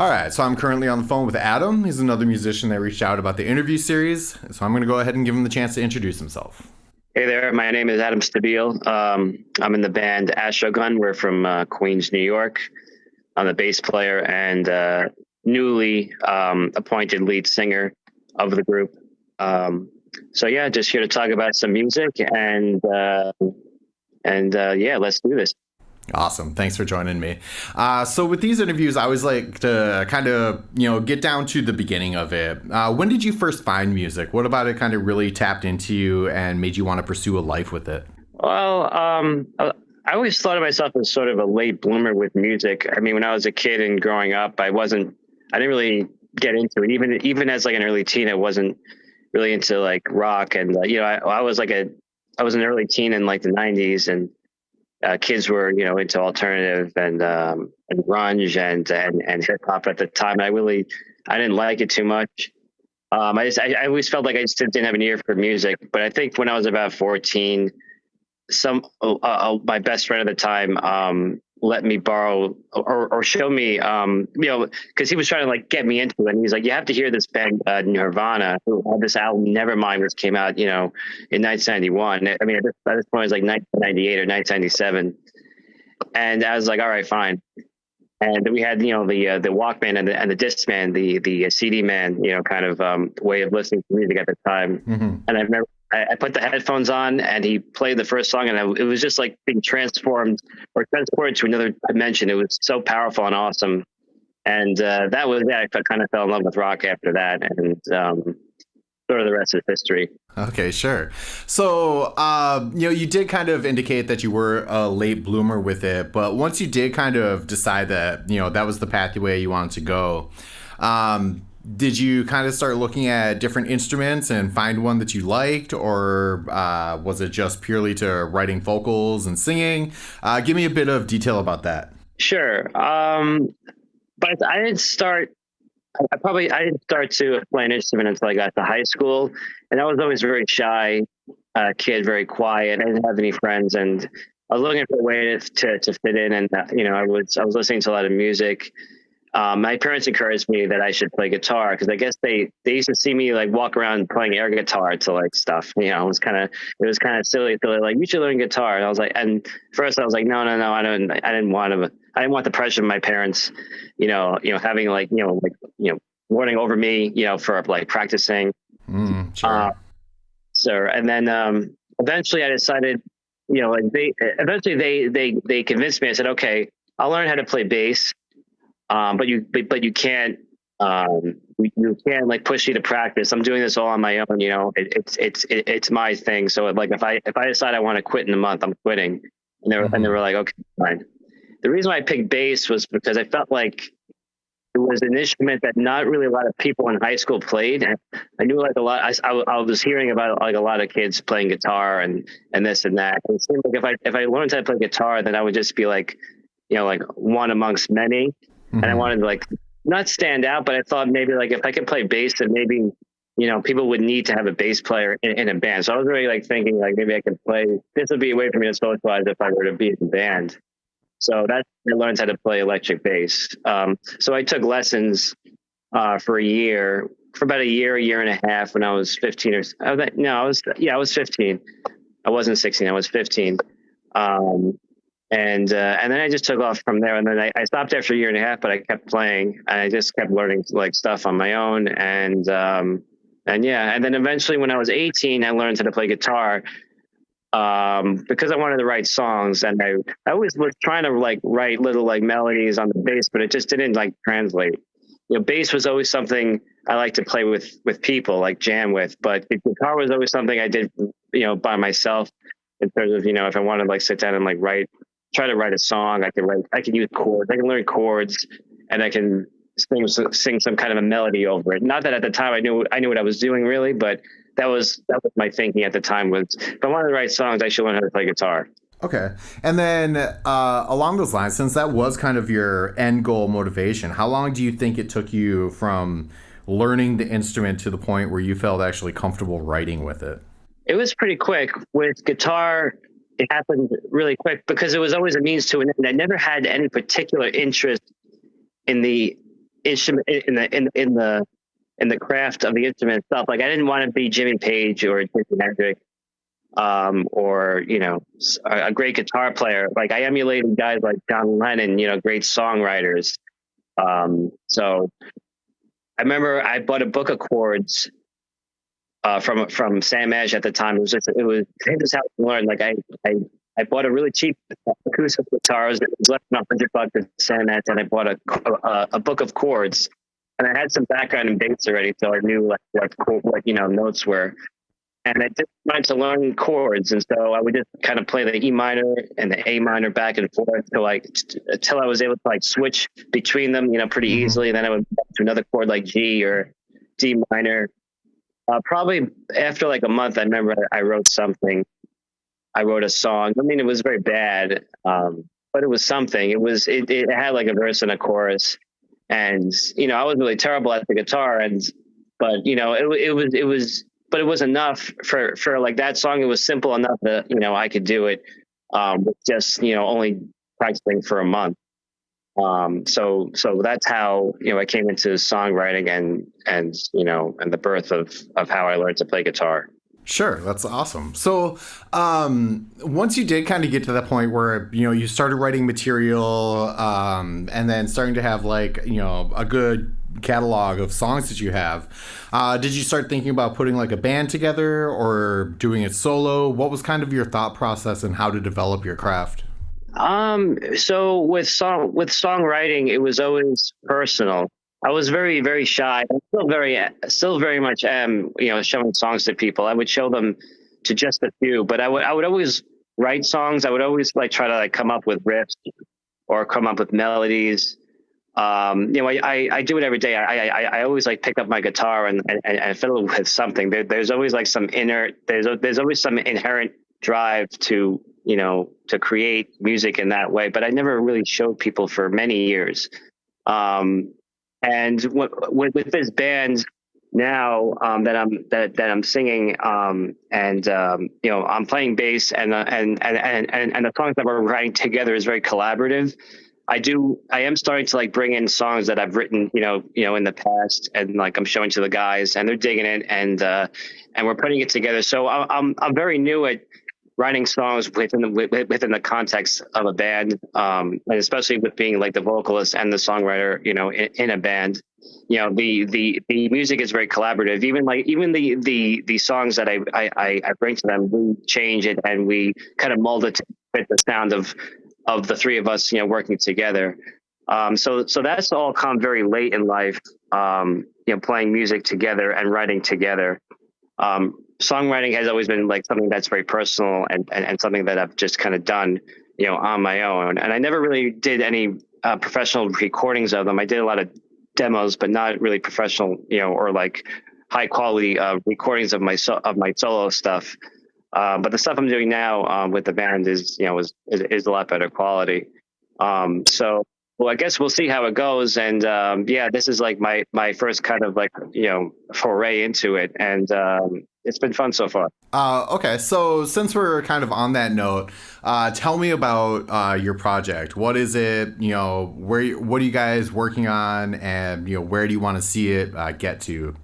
All right, so I'm currently on the phone with Adam. He's another musician that reached out about the interview series. So I'm going to go ahead and give him the chance to introduce himself. Hey there, my name is Adam Stabile. I'm in the band Astrogun. We're from Queens, New York. I'm the bass player and newly appointed lead singer of the group. So yeah, just here to talk about some music and yeah, let's do this. Awesome. Thanks for joining me. So with these interviews, I always like to kind of, get down to the beginning of it. When did you first find music? What about it kind of really tapped into you and made you want to pursue a life with it? Well, I always thought of myself as sort of a late bloomer with music. I mean, when I was a kid and growing up, I didn't really get into it. Even as like an early teen, I wasn't really into like rock. And, I was an early teen in like the 90s, and kids were, into alternative and grunge and hip hop at the time. I didn't like it too much. I always felt like I just didn't have an ear for music. But I think when I was about 14, my best friend at the time let me borrow or show me, because he was trying to like get me into it. And he's like, you have to hear this band Nirvana, who had this album Nevermind, which came out, in 1991. I mean, at this point it was like 1998 or 1997. And I was like, all right, fine. And we had, the Walkman and the Discman, the CD man, kind of way of listening to music at the time. Mm-hmm. And I put the headphones on, and he played the first song, and it was just like being transported to another dimension. It was so powerful and awesome. And that was it. I kind of fell in love with rock after that, and sort of the rest is history. Okay, sure. So, you did kind of indicate that you were a late bloomer with it, but once you did kind of decide that, that was the pathway you wanted to go, did you kind of start looking at different instruments and find one that you liked, or was it just purely to writing vocals and singing? Give me a bit of detail about that. Sure. But I didn't start to play an instrument until I got to high school, and I was always a very shy kid, very quiet. I didn't have any friends, and I was looking for a way to fit in. And I was listening to a lot of music. My parents encouraged me that I should play guitar, because I guess they used to see me like walk around playing air guitar to like stuff. It was kind of silly. So they're like, you should learn guitar. And I was like, and first I was like, no, I didn't want the pressure of my parents, having warning over me, for like practicing. Sure. So, and then eventually I decided, they convinced me. I said, okay, I'll learn how to play bass. But you can't like push me to practice. I'm doing this all on my own. It's my thing. So like if I decide I want to quit in a month, I'm quitting. And they were like, okay, fine. The reason why I picked bass was because I felt like it was an instrument that not really a lot of people in high school played. And I knew like a lot. I was hearing about like a lot of kids playing guitar and this and that. And it seemed like if I learned how to play guitar, then I would just be like, like one amongst many. Mm-hmm. And I wanted to like not stand out, but I thought maybe like if I could play bass, then maybe, people would need to have a bass player in a band. So I was really like thinking like maybe I could play, this would be a way for me to socialize if I were to be in a band. So I learned how to play electric bass. So I took lessons for about a year and a half when I was 15 I was 15. I wasn't 16, I was 15. And then I just took off from there. And then I stopped after a year and a half, but I kept playing. And I just kept learning like stuff on my own. And yeah. And then eventually when I was 18, I learned how to play guitar because I wanted to write songs. And I always was trying to like write little like melodies on the bass, but it just didn't like translate. Bass was always something I like to play with people, like jam with. But the guitar was always something I did, by myself in terms of, if I wanted to like sit down and like try to write a song. I can use chords. I can learn chords, and I can sing some kind of a melody over it. Not that at the time I knew what I was doing really, but that was my thinking at the time was if I wanted to write songs, I should learn how to play guitar. Okay. And then along those lines, since that was kind of your end goal motivation, how long do you think it took you from learning the instrument to the point where you felt actually comfortable writing with it? It was pretty quick. With guitar, it happened really quick because it was always a means to an end. I never had any particular interest in the instrument in the craft of the instrument itself. Like I didn't want to be Jimmy Page or Jimi Hendrix, or a great guitar player. Like I emulated guys like John Lennon, great songwriters. So I remember I bought a book of chords from Sam Ash at the time. It was how I learned. Like I bought a really cheap acoustic guitar. It was less than $100 at Sam Ash, and I bought a book of chords. And I had some background in bass already, so I knew what notes were. And I just wanted to learn chords, and so I would just kind of play the E minor and the A minor back and forth until I was able to like switch between them, pretty easily. And then I would go to another chord like G or D minor. Probably after like a month, I remember I wrote something. I wrote a song. I mean, it was very bad, but it was something. It had like a verse and a chorus, and I was really terrible at the guitar, but it was enough for like that song. It was simple enough that I could do it with just only practicing for a month. So that's how I came into songwriting and the birth of how I learned to play guitar. Sure, that's awesome. So, once you did kind of get to that point where you started writing material, and then starting to have like a good catalog of songs that you have, did you start thinking about putting like a band together or doing it solo? What was kind of your thought process and how to develop your craft? So with songwriting, it was always personal. I was very, very shy. I'm still very much am, showing songs to people. I would show them to just a few, but I would always write songs. I would always like try to like come up with riffs or come up with melodies. I do it every day. I always like pick up my guitar and fiddle with something. There's always like there's always some inherent drive to create music in that way. But I never really showed people for many years. And with this band now, that I'm singing, I'm playing bass, and the songs that we're writing together is very collaborative. I am starting to like bring in songs that I've written, in the past, and like I'm showing to the guys, and they're digging it, and we're putting it together. So I'm very new at writing songs within the context of a band, and especially with being like the vocalist and the songwriter, in a band. The music is very collaborative. Even the songs that I bring to them, we change it and we kind of mold it to fit the sound of the three of us, working together. So that's all come very late in life, playing music together and writing together. Songwriting has always been like something that's very personal and something that I've just kind of done, on my own. And I never really did any professional recordings of them. I did a lot of demos, but not really professional, or like high quality recordings of my solo stuff. But the stuff I'm doing now with the band is a lot better quality. So, well, I guess we'll see how it goes. And this is like my first kind of like foray into it, and it's been fun so far. Okay, so since we're kind of on that note, tell me about your project. What is it? What are you guys working on, and where do you want to see it get to?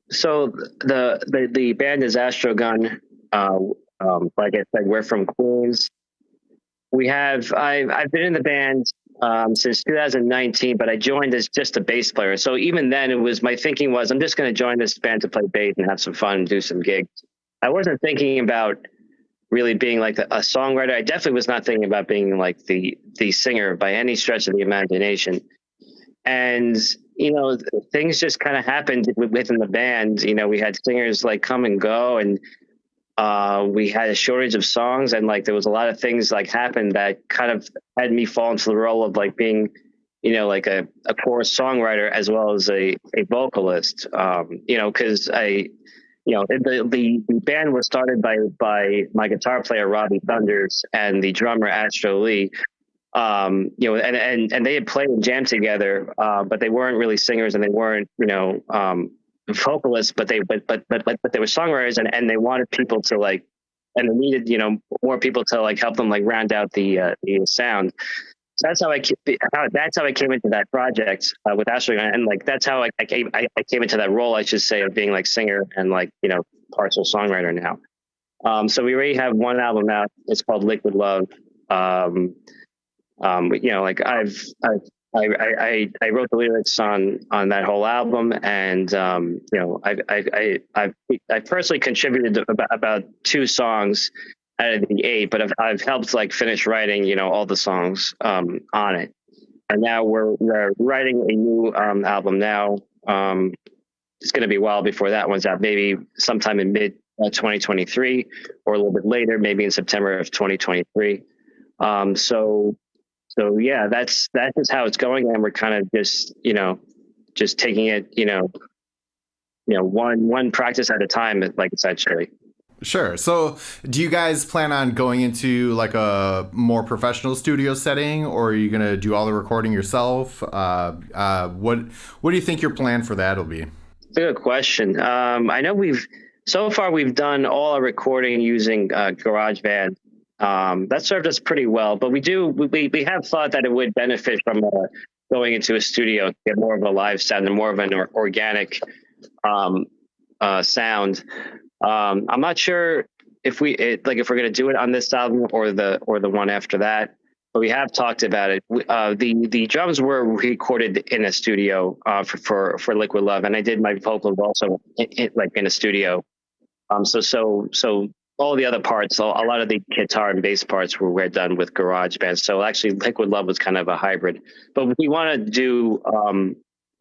So the band is Astrogun. Like I said, we're from Queens. I've been in the band since 2019, but I joined as just a bass player. So even then, my thinking was I'm just going to join this band to play bass and have some fun and do some gigs. I wasn't thinking about really being like a songwriter. I definitely was not thinking about being like the singer by any stretch of the imagination. And things just kind of happened within the band. We had singers like come and go, and we had a shortage of songs, and like there was a lot of things like happened that kind of had me fall into the role of like being, like a chorus songwriter as well as a vocalist. Because the band was started by my guitar player Robbie Thunders and the drummer Astro Lee. And they had played and jammed together, but they weren't really singers, and they weren't, vocalists, but they were songwriters, and they wanted people to and they needed, more people to like help them like round out the sound. So that's how I came into that project with Astro, and like that's how I came into that role, I should say, of being like singer and like partial songwriter now. So we already have one album out. It's called Liquid Love. Um, like I wrote the lyrics on that whole album, and I personally contributed about two songs out of the eight, but I've helped like finish writing all the songs on it, and now we're writing a new album now. It's going to be a while before that one's out, maybe sometime in mid 2023 or a little bit later, maybe in September of 2023. So yeah, that's just how it's going, and we're kind of just taking it, one practice at a time, like essentially. Sure. So, do you guys plan on going into like a more professional studio setting, or are you gonna do all the recording yourself? What do you think your plan for that will be? It's a good question. I know so far we've done all our recording using GarageBand. That served us pretty well, but we have thought that it would benefit from going into a studio to get more of a live sound and more of an organic sound. I'm not sure if we're going to do it on this album or the one after that, but we have talked about it. The drums were recorded in a studio for Liquid Love, and I did my vocals also in a studio. So all the other parts, a lot of the guitar and bass parts were done with GarageBand. So actually, Liquid Love was kind of a hybrid. But we want to do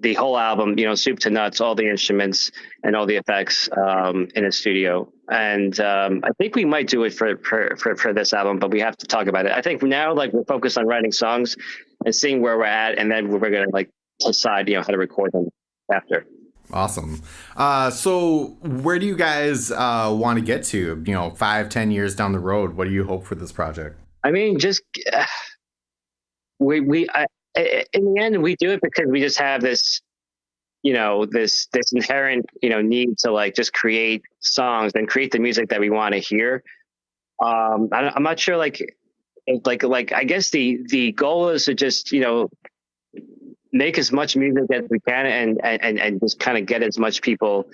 the whole album, soup to nuts, all the instruments and all the effects in a studio. And I think we might do it for this album, but we have to talk about it. I think now, like, we're focused on writing songs and seeing where we're at, and then we're going to like decide, how to record them after. Awesome. So where do you guys want to get to? 5-10 years down the road, what do you hope for this project? I mean, just in the end, we do it because we just have this, this inherent, need to like just create songs and create the music that we want to hear. I'm not sure, like I guess the goal is to just, make as much music as we can and just kind of get as much people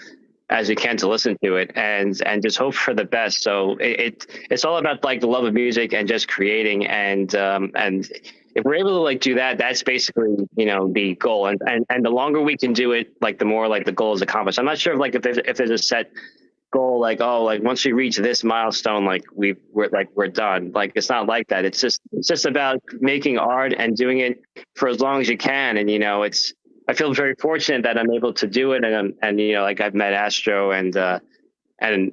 as we can to listen to it and just hope for the best. So it's all about like the love of music and just creating and if we're able to like do that, that's basically, the goal. And the longer we can do it, like the more like the goal is accomplished. I'm not sure if there's a set goal, like, oh, like once we reach this milestone, like we're done. Like, it's not like that. It's just about making art and doing it for as long as you can. And, I feel very fortunate that I'm able to do it. And like I've met Astro and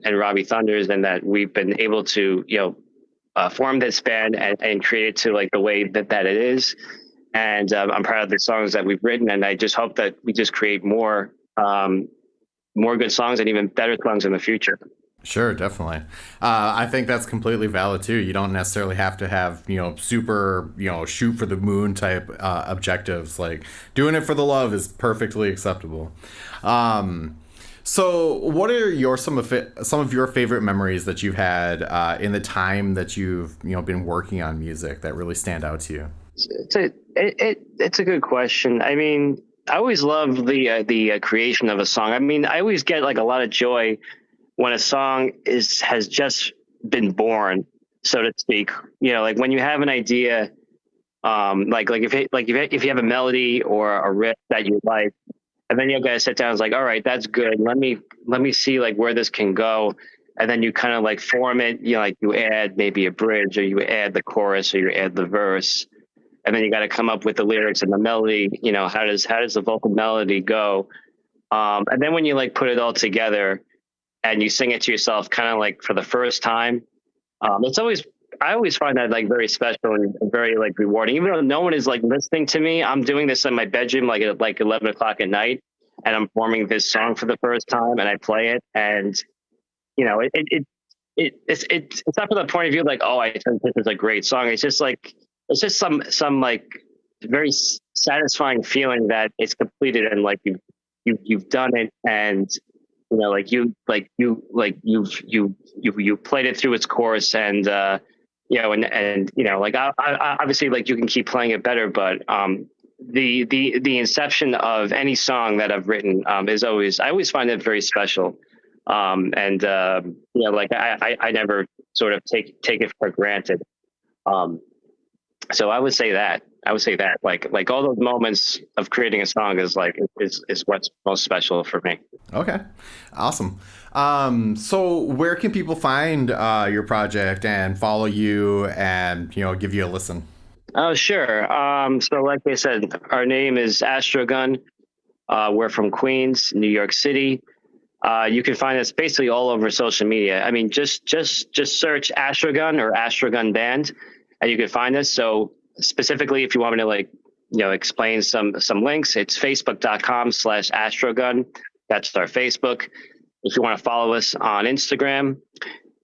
Robbie Thunders, and that we've been able to, form this band and create it to like the way that it is. And I'm proud of the songs that we've written. And I just hope that we just create more good songs and even better songs in the future. Sure, definitely. I think that's completely valid too. You don't necessarily have to have, super, shoot for the moon type objectives. Like, doing it for the love is perfectly acceptable. So what are some of your favorite memories that you've had in the time that you've, been working on music that really stand out to you? It's a good question. I mean, I always love the creation of a song. I mean, I always get like a lot of joy when a song has just been born, so to speak. Like when you have an idea, if you have a melody or a riff that you like, and then you guys sit down and it's like, all right, that's good. Let me see like where this can go. And then you kind of like form it, like you add maybe a bridge, or you add the chorus, or you add the verse. And then you got to come up with the lyrics and the melody. How does the vocal melody go? And then when you like put it all together and you sing it to yourself, kind of like for the first time, I always find that like very special and very like rewarding. Even though no one is like listening to me, I'm doing this in my bedroom like at like 11 o'clock at night, and I'm forming this song for the first time, and I play it, and it's not from the point of view like, oh, I think this is a great song. It's just some like very satisfying feeling that it's completed and like you've done it, and you've played it through its course, and and like obviously, like, you can keep playing it better, but the inception of any song that I've written is always, I always find it very special. And like, I never sort of take it for granted. So I would say that like all those moments of creating a song is what's most special for me. Okay, awesome. So where can people find your project and follow you and give you a listen? Oh, sure. So like I said, our name is Astrogun. We're from Queens, New York City. You can find us basically all over social media. I mean, just search Astrogun or Astrogun Band, and you can find us. So specifically, if you want me to, like, explain some links, it's facebook.com/Astrogun. That's our Facebook. If you want to follow us on Instagram,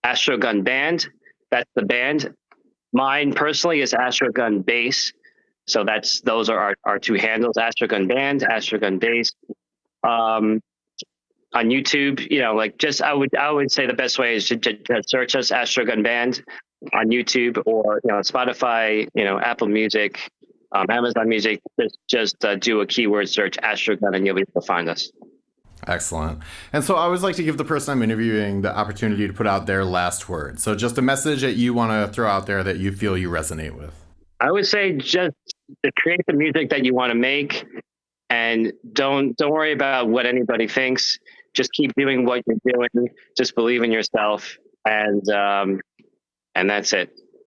Astrogun Band. That's the band. Mine personally is Astrogun Bass. So those are our two handles: Astrogun Band, Astrogun Bass. On YouTube, like, just I would say the best way is to search us, Astrogun Band, on YouTube, or Spotify, Apple Music, Amazon Music. Just do a keyword search, Astrogun, and you'll be able to find us. Excellent. And so I always like to give the person I'm interviewing the opportunity to put out their last word. So just a message that you want to throw out there that you feel you resonate with. I would say just to create the music that you want to make, and don't worry about what anybody thinks. Just keep doing what you're doing. Just believe in yourself, and that's it.